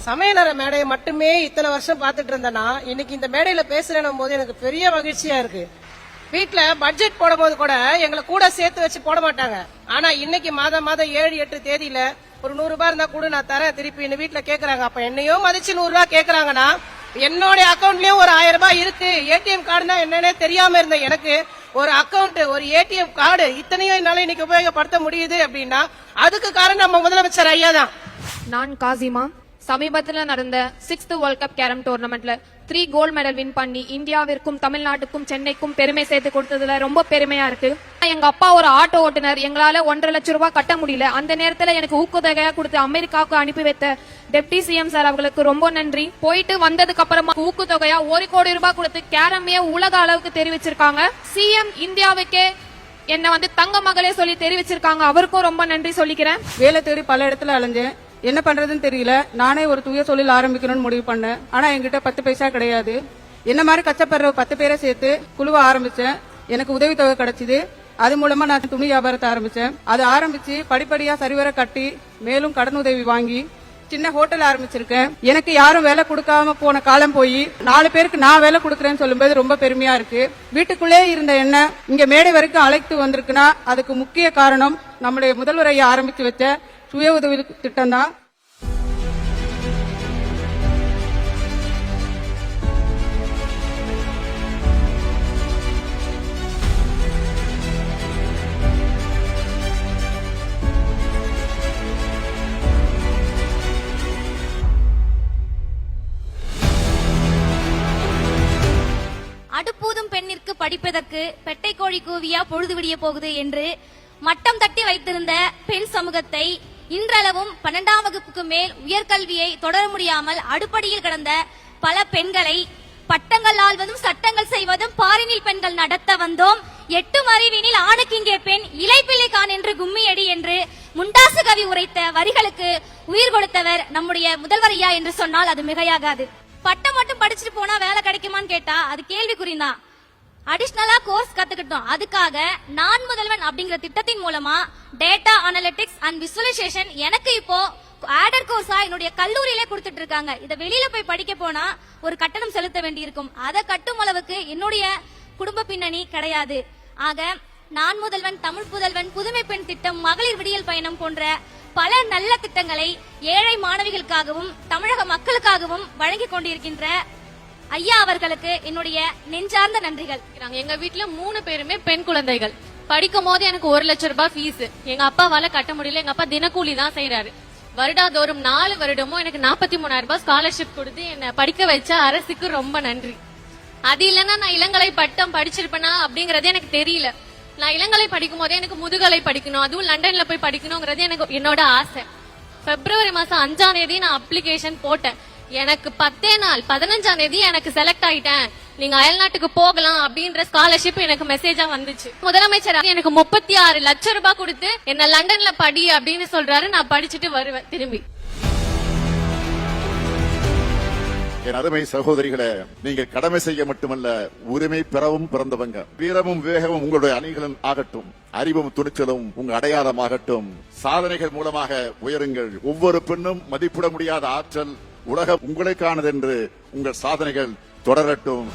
சமையலற மேடையை மட்டுமே இத்தனை வருஷம் பார்த்துட்டு இருந்தேன்னா இன்னைக்கு இந்த மேடையில பேசுறேன் போது எனக்கு பெரிய மகிழ்ச்சியா இருக்கு. வீட்டுல பட்ஜெட் போடும் போது கூட எங்களை கூட சேர்த்து வச்சு போட மாட்டாங்க. ஆனா இன்னைக்கு மாதம் 7-8 தேதியில ஒரு 100 ரூபாய் இருந்தா கூட நான் தரேன் திருப்பி வீட்டுல கேக்குறாங்க. அப்ப என்னையும் மதிச்சு 100 ரூபாய் கேக்குறாங்கன்னா என்னோட அக்கௌண்ட்லயும் ஒரு 1000 ரூபாய் இருக்கு. ஏடிஎம் கார்டுனா என்னன்னே தெரியாம இருந்த எனக்கு ஒரு அக்கௌண்ட், ஒரு ஏடிஎம் கார்டு இத்தனையும் என்னால இன்னைக்கு உபயோகப்படுத்த முடியுது அப்படின்னா அதுக்கு காரணம் நம்ம முதலமைச்சர் ஐயா தான். நான் காசிமா. சமீபத்துல நடந்த 6th வேர்ல்ட் கப் கேரம் டோர்னமெண்ட்ல 3 கோல்ட் மெடல் வின் பண்ணி இந்தியாவிற்கும் தமிழ்நாட்டுக்கும் சென்னைக்கும் பெருமை சேர்த்து கொடுத்ததுல ரொம்ப பெருமையா இருக்கு. எங்க அப்பா ஒரு ஆட்டோ ஓட்டுநர். எங்களால 1.5 லட்சம் ரூபாய் கட்ட முடியல. அந்த நேரத்துல எனக்கு ஊக்கத்தொகையா கொடுத்து அமெரிக்காவுக்கு அனுப்பி வைத்த டெப்டி சிஎம் சார் அவர்களுக்கு ரொம்ப நன்றி. போயிட்டு வந்ததுக்கு அப்புறமா ஊக்கத்தொகையா 1 கோடி ரூபாய் கொடுத்து கேரமையே உலக அளவுக்கு தெரிவிச்சிருக்காங்க. சிஎம் இந்தியாவுக்கே என்ன தங்க மகளே சொல்லி தெரிவிச்சிருக்காங்க. அவருக்கும் ரொம்ப நன்றி சொல்லிக்கிறேன். வேலை தேடி பல இடத்துல அலைஞ்சேன். என்ன பண்றதுன்னு தெரியல. நானே ஒரு சுய தொழில் ஆரம்பிக்கணும்னு முடிவு பண்ணேன். ஆனா என்கிட்ட 10 பைசா கிடையாது. என்ன மாதிரி கஷ்டப்படுற 10 பேரை சேர்த்து குழுவை ஆரம்பிச்சேன். எனக்கு உதவித்தொகை கிடைச்சது. அது மூலமா நான் துணி வியாபாரத்தை ஆரம்பிச்சேன். அது ஆரம்பிச்சு படிப்படியா சரிவர கட்டி மேலும் கடன் உதவி வாங்கி சின்ன ஹோட்டல் ஆரம்பிச்சிருக்கேன். எனக்கு யாரும் வேலை கொடுக்காம போன காலம் போய் 4 பேருக்கு நான் வேலை கொடுக்கறேன்னு சொல்லும்போது ரொம்ப பெருமையா இருக்கு. வீட்டுக்குள்ளே இருந்த என்ன இங்க மேடை வரைக்கும் அழைத்து வந்திருக்குன்னா அதுக்கு முக்கிய காரணம் நம்முடைய முதல்வர் ஐயா ஆரம்பிச்சு வச்ச சுய உதவி திட்டம் தான். அடுப்பூதும் பெண்ணிற்கு படிப்பதற்கு பெட்டை கோழி கூவியா பொழுது விடிய போகுது என்று மட்டம் தட்டி வைத்திருந்த பெண் சமூகத்தை இன்றளவும் 12ஆம் வகுப்புக்கு மேல் உயர்கல்வியை தொடர முடியாமல் அடுப்படியில் கிடந்த பல பெண்களை பட்டங்கள் ஆள்வதும் சட்டங்கள் செய்வதும் பாரினில் பெண்கள் நடத்த வந்தோம். 8 அறிவினில் ஆணுக்கு இங்கே பெண் இலைப்பிள்ளை கான் என்று கும்மியடி என்று முண்டாசு கவி உரைத்த வரிகளுக்கு உயிர் கொடுத்தவர் நம்முடைய முதல்வர் ஐயா என்று சொன்னால் அது மிகையாகாது. பட்டம் மட்டும் படிச்சுட்டு போனா வேலை கிடைக்குமான்னு கேட்டா அது கேள்விக்குறிதான். அடிஷனலா கோர்ஸ் கத்துக்கிட்டோம். அதுக்காக நான் முதல்வன் அப்படிங்கிற திட்டத்தின் மூலமா டேட்டா அனலிட்டிக்ஸ் அண்ட் விசுவலைசேஷன் எனக்கு இப்போ ஆடர் கோர்ஸா என்னுடைய கல்லூரியிலே கொடுத்துட்டு இருக்காங்க. இதை வெளியில போய் படிக்க போனா ஒரு கட்டணம் செலுத்த வேண்டி இருக்கும். அதை கட்டும் அளவுக்கு என்னுடைய குடும்ப பின்னணி கிடையாது. ஆக நான் முதல்வன், தமிழ் புதல்வன், புதுமை பெண் திட்டம், மகளிர் விடியல் பயணம் போன்ற பல நல்ல திட்டங்களை ஏழை மாணவிகளுக்காகவும் தமிழக மக்களுக்காகவும் வழங்கி கொண்டிருக்கின்ற ஐயா அவர்களுக்கு என்னுடைய நெஞ்சார்ந்த நன்றிகள். எங்க வீட்டுல 3 பேருமே பெண் குழந்தைகள். படிக்கும் போது எனக்கு 1 லட்சம் ரூபாய் ஃபீஸ். எங்க அப்பாவால கட்ட முடியல. எங்க அப்பா தினக்கூலி தான் செய்யறாரு. வருடாதோறும் 4 வருடமும் எனக்கு 43,000 ரூபாய் ஸ்காலர்ஷிப் கொடுத்து என்ன படிக்க வச்ச அரசுக்கு ரொம்ப நன்றி. அது இல்லைன்னா நான் இளங்கலை பட்டம் படிச்சிருப்பேனா அப்படிங்கறதே எனக்கு தெரியல. நான் இளங்கலை படிக்கும் போதே எனக்கு முதுகலை படிக்கணும், அதுவும் லண்டன்ல போய் படிக்கணும்ங்கிறது எனக்கு என்னோட ஆசை. பிப்ரவரி மாசம் 5ஆம் தேதி நான் அப்ளிகேஷன் போட்டேன். எனக்கு 10 நாள் 15ஆம் தேதி எனக்கு செலக்ட் ஆயிட்டேன், நீங்க அயல்நாட்டுக்கு போகலாம் அப்படின்ற ஸ்காலர்ஷிப் எனக்கு மெசேஜா வந்துச்சு. முதலமைச்சர் எனக்கு 36 லட்சம் ரூபாய் கொடுத்து என்ன லண்டன்ல படி அப்படின்னு சொல்றாரு. நான் படிச்சுட்டு வருவேன் திரும்பி. என் அருமை சகோதரிகளே, நீங்க கடமை செய்ய மட்டுமல்ல உரிமை பெறவும் பிறந்தவங்க. வீரமும் விவேகமும் உங்களுடைய அணிகளும் ஆகட்டும், அறிவும் துணிச்சலும் உங்க அடையாளமாகட்டும். சாதனைகள் மூலமாக உயருங்கள். ஒவ்வொரு பெண்ணும் மதிப்பிட முடியாத ஆற்றல் உலகம் உங்களுக்கானது என்று உங்கள் சாதனைகள் தொடரட்டும்.